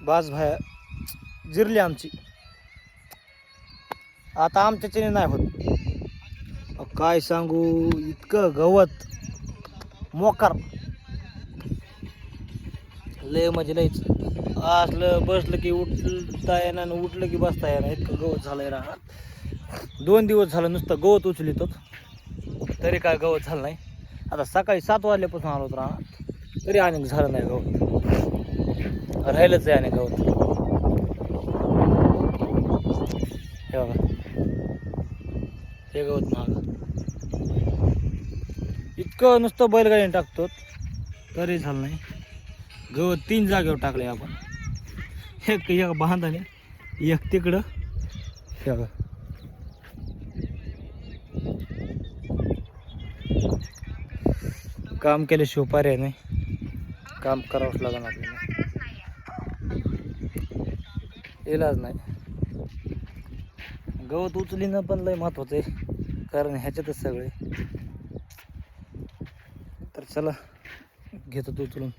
बाज भाया जिरली आमची. आता आमच्याच्याने नाही होत. काय सांगू, इतकं गवत मोकार लय म्हणजे लयच. असलं बसलं की उठता येणार आणि उठलं की बसता येणार इतकं गवत झालंय रानात. 2 दिवस झालं नुसतं गवत उचलितो तरी काय गवत झालं नाही. आता सकाळी 7 वाजल्यापासून आलो होतो रानात तरी अनेक झालं नाही गवत. राहिलंच आहे अनेक गवत. हे बघा हे गवत महाग इतकं नुसतं बैलगाडीने टाकतो तरी झालं नाही. गवत 3 जागेवर टाकले आपण. एक बांधाने एक तिकडं. हे बघा काम केल्याशिवाय पर्याय नाही. काम करावंच लागणार आपल्याला, इलाज नाही. गवत उचलीनं पण लय महत्वाचं आहे कारण ह्याच्यातच सगळे. तर चला घेतो तो उचलून.